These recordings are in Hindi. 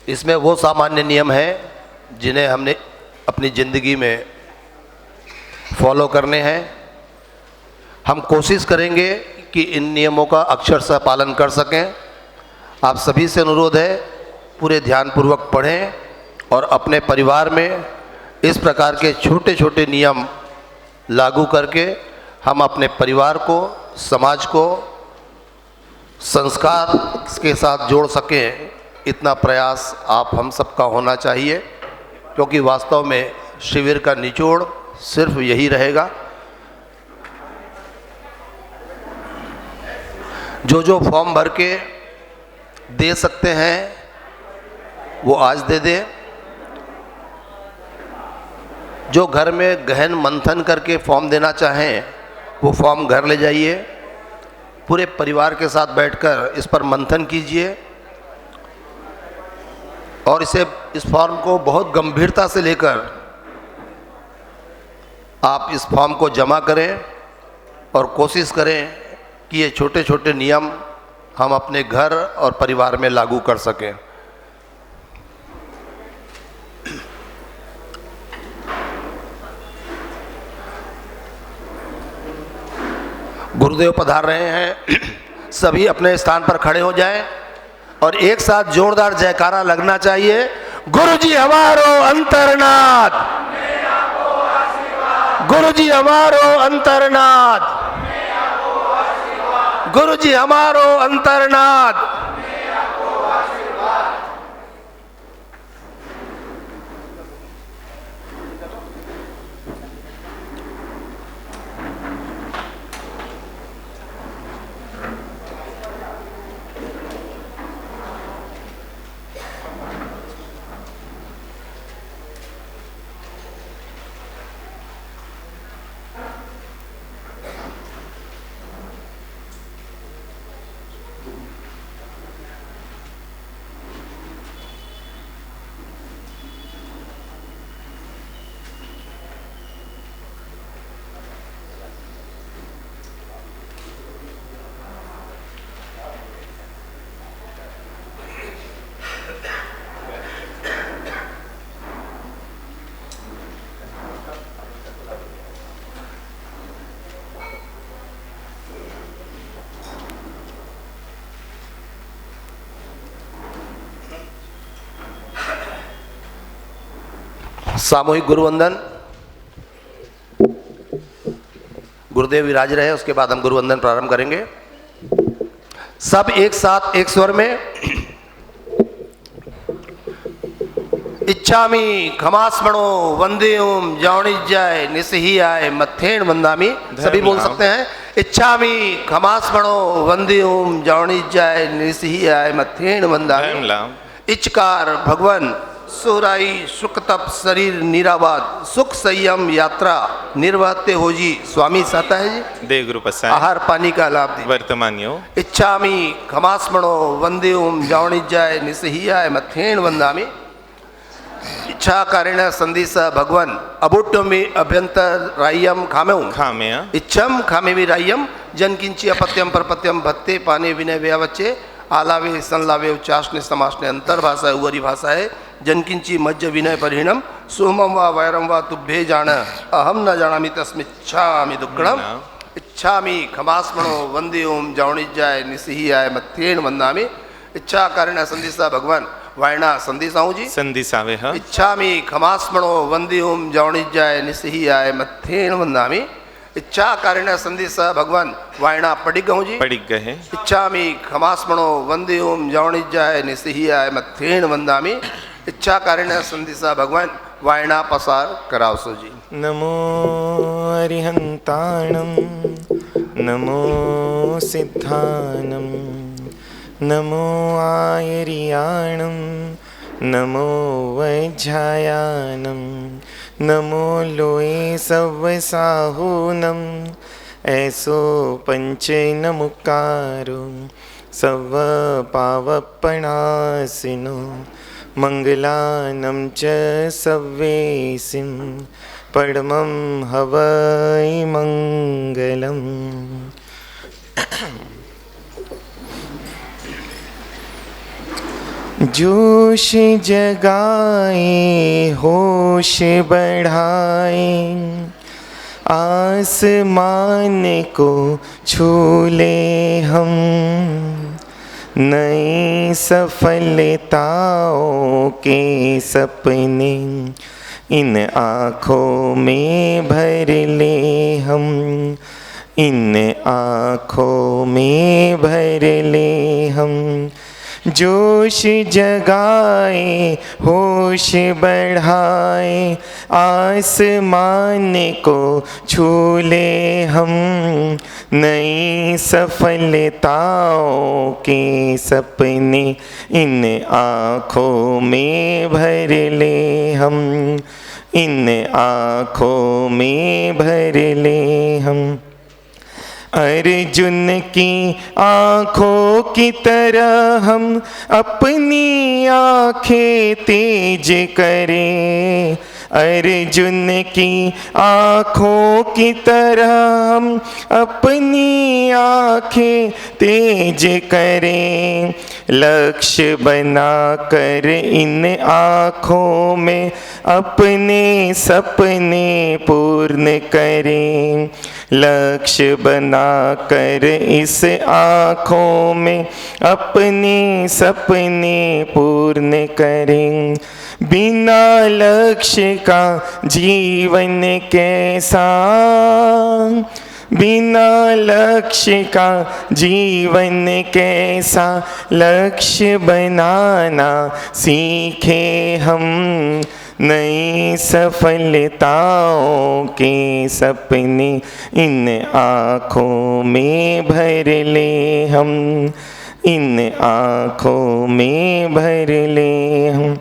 इसमें वो सामान्य नियम हैं जिन्हें हमने अपनी ज़िंदगी में फॉलो करने हैं। हम कोशिश करेंगे कि इन नियमों का अक्षरशः पालन कर सकें। आप सभी से अनुरोध है, पूरे ध्यानपूर्वक पढ़ें और अपने परिवार में इस प्रकार के छोटे छोटे नियम लागू करके हम अपने परिवार को, समाज को संस्कार के साथ जोड़ सकें, इतना प्रयास आप हम सबका होना चाहिए। क्योंकि वास्तव में शिविर का निचोड़ सिर्फ यही रहेगा। जो जो फॉर्म भर के दे सकते हैं वो आज दे दें। जो घर में गहन मंथन करके फॉर्म देना चाहें वो फॉर्म घर ले जाइए, पूरे परिवार के साथ बैठकर इस पर मंथन कीजिए और इस फॉर्म को बहुत गंभीरता से लेकर आप इस फॉर्म को जमा करें और कोशिश करें कि ये छोटे छोटे नियम हम अपने घर और परिवार में लागू कर सकें। गुरुदेव पधार रहे हैं। सभी अपने स्थान पर खड़े हो जाएं और एक साथ जोरदार जयकारा लगना चाहिए। गुरुजी हमारो अंतरनाथ, गुरुजी हमारो अंतरनाथ, गुरुजी हमारो अंतरनाथ। सामूहिक गुरुवंदन। गुरुदेव विराज रहे, उसके बाद हम गुरुवंदन प्रारंभ करेंगे। सब एक साथ एक स्वर में। इच्छामि खमास्मणो वंदेयम जावणिज्याय निस्सियाय मथेन वंदामि। सभी बोल सकते हैं। इच्छामि खमास्मणो वंदेयम जावणिज्याय निस्सियाय मथेन वंदामि। इचकार भगवान सोराई सुख तप शरीर निराबाद सुख संयम यात्रा निर्वाहते हो जी। स्वामी साता है जी। देव गुरु पसाय आहार पानी का लाभ दे वर्तमानियो। इच्छामि खमास्मणो वंदेयम जावणिज्याय निस्सियाय मथेन वंदामि। इच्छा कारेण संदेश भगवान अबुट्टमि अभ्यंतर राय्यम खामेउ खामेया इच्छम खामेवि राय्यम जनकिंची अपत्यम परपत्यम भत्ते पाने विनय व्यावच्चे आलावे संलावे उच्चासने समासने अंतर भाषा उवरी भाषा है। जनकिंची मज्ज विनय परिणम सोमम व वैरम व तुभ्ये जान अहम न जानामि तस्मिच्छामि दुक्कड़म। इच्छामि खमास्मणो वंदेयम जावणिज्याय निस्सियाय मथेन वंदामि। इच्छा कारेण संदेशा भगवान वायना संदेशाऊं जी। संदेशावे ह इच्छामि खमास्मणो वंदेयम जावणिज्याय निस्सियाय मथेन वंदामि। इच्छा कारेण संदेशा भगवान वायना पडिग हूँ जी। पडिग गए। इच्छामि खमास्मणो वंदेयम जावणिज्याय निस्सियाय मथेन वंदामि। इच्छा कारेण संदेशा भगवान वायना पसार करावसो जी। नमो अरिहंताणं नमो सिद्धानं नमो आयरियाणं नमो वैज्झायानं नमो लोये सव्वसाहूनं ऐसो पंचे नमुकारो सव्व पावपणासिनो मंगलानं च सव्वेसिं परमं हवै मंगलम्। जोश जगाए होश बढ़ाए, आसमान को छू ले हम, नई सफलताओं के सपने इन आँखों में भर ले हम, इन आँखों में भर ले हम। जोश जगाए होश बढ़ाए, आसमान को छू ले हम, नई सफलताओं के सपने इन आँखों में भर ले हम, इन आँखों में भर ले हम। अर्जुन की आँखों की तरह हम अपनी आँखें तेज करें, अर्जुन की आँखों की तरह हम अपनी आँखें तेज करें, लक्ष्य बनाकर इन आँखों में अपने सपने पूर्ण करें, लक्ष्य बनाकर इस आँखों में अपने सपने पूर्ण करें। बिना लक्ष्य का जीवन कैसा, बिना लक्ष्य का जीवन कैसा, लक्ष्य बनाना सीखे हम, नई सफलताओं के सपने इन आँखों में भर ले हम, इन आँखों में भर ले हम।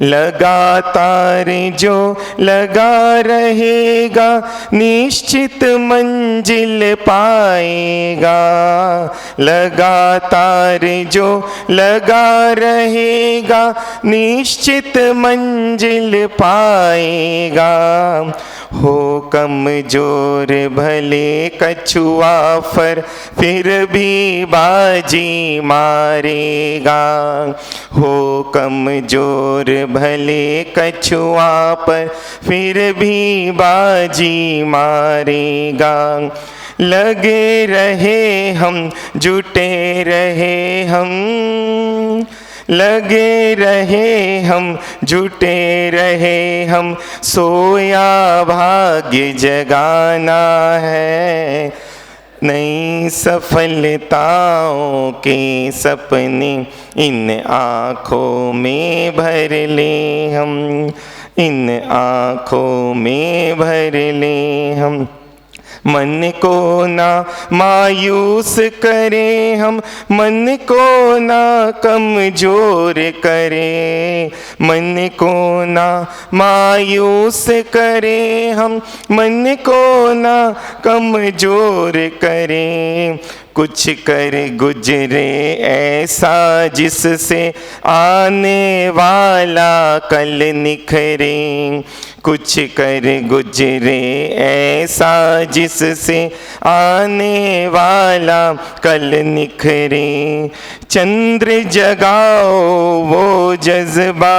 लगातार जो लगा रहेगा निश्चित मंजिल पाएगा, लगातार जो लगा रहेगा निश्चित मंजिल पाएगा। हो कमजोर भले कछुआ पर फिर भी बाजी मारेगा, हो कमजोर भले कछुआ पर फिर भी बाजी मारेगा। लगे रहे हम, जुटे रहे हम, लगे रहे हम, जुटे रहे हम, सोया भाग्य जगाना है, नई सफलताओं के सपने इन आँखों में भर ले हम, इन आँखों में भर ले हम। मन को ना मायूस करें हम, मन को ना कमजोर करें, मन को ना मायूस करें हम, मन को ना कमजोर करें। कुछ कर गुजरे ऐसा जिससे आने वाला कल निखरे, कुछ कर गुजरे ऐसा जिससे आने वाला कल निखरे। चंद्र जगाओ वो जज्बा,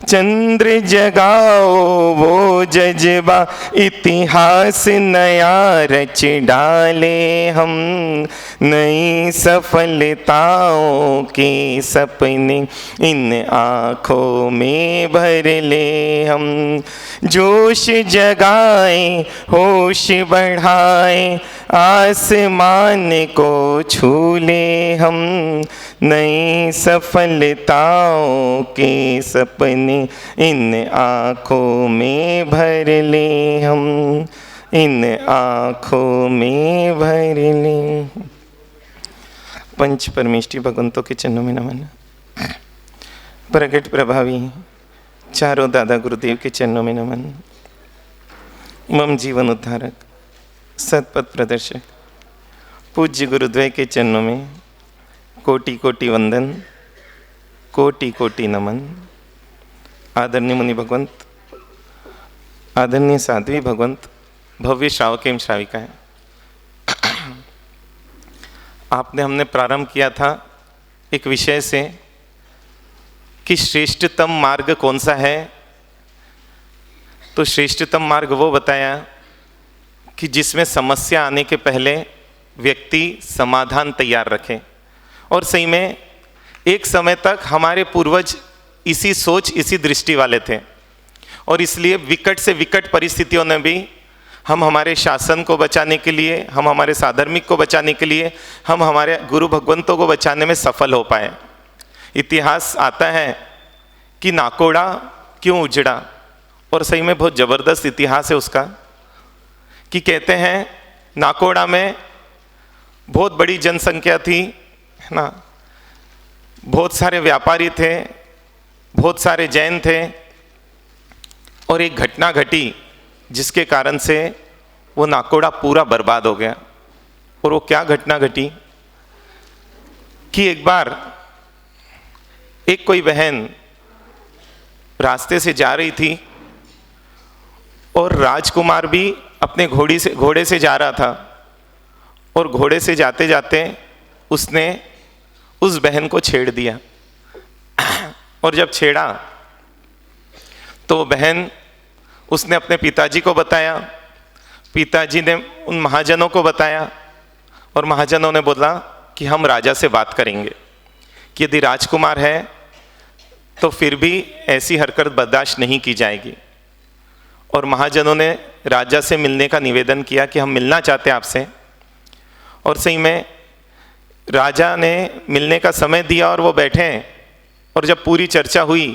चंद्र जगाओ वो जज्बा, इतिहास नया रच डाले हम, नई सफलताओं के सपने इन आँखों में भर ले हम। जोश जगाए होश बढ़ाए, आसमान को छू ले हम, नई सफलताओं के सपने इन आँखों में भर ले हम, इन आँखों में भर ले। पंच परमेष्टि भगवंतों के चरणों में नमन। प्रगट प्रभावी चारों दादा गुरुदेव के चरणों में नमन। मम जीवन उद्धारक सतपथ प्रदर्शक पूज्य गुरुद्वय के चरणों में कोटि कोटि वंदन, कोटि कोटि नमन। आदरणीय मुनि भगवंत, आदरणीय साध्वी भगवंत, भव्य श्रावक एवं श्राविकाएं, हमने प्रारंभ किया था एक विषय से कि श्रेष्ठतम मार्ग कौन सा है। तो श्रेष्ठतम मार्ग वो बताया कि जिसमें समस्या आने के पहले व्यक्ति समाधान तैयार रखे। और सही में एक समय तक हमारे पूर्वज इसी सोच, इसी दृष्टि वाले थे, और इसलिए विकट से विकट परिस्थितियों में भी हम हमारे शासन को बचाने के लिए, हम हमारे साधर्मिक को बचाने के लिए, हम हमारे गुरु भगवंतों को बचाने में सफल हो पाए। इतिहास आता है कि नाकोड़ा क्यों उजड़ा, और सही में बहुत ज़बरदस्त इतिहास है उसका, कि कहते हैं नाकोड़ा में बहुत बड़ी जनसंख्या थी, है ना, बहुत सारे व्यापारी थे, बहुत सारे जैन थे, और एक घटना घटी जिसके कारण से वो नाकोड़ा पूरा बर्बाद हो गया। और वो क्या घटना घटी कि एक बार एक कोई बहन रास्ते से जा रही थी और राजकुमार भी अपने घोड़े से जा रहा था, और घोड़े से जाते जाते उसने उस बहन को छेड़ दिया। और जब छेड़ा तो वो बहन, उसने अपने पिताजी को बताया, पिताजी ने उन महाजनों को बताया, और महाजनों ने बोला कि हम राजा से बात करेंगे कि यदि राजकुमार है तो फिर भी ऐसी हरकत बर्दाश्त नहीं की जाएगी। और महाजनों ने राजा से मिलने का निवेदन किया कि हम मिलना चाहते हैं आपसे। और सही में राजा ने मिलने का समय दिया और वो बैठे, और जब पूरी चर्चा हुई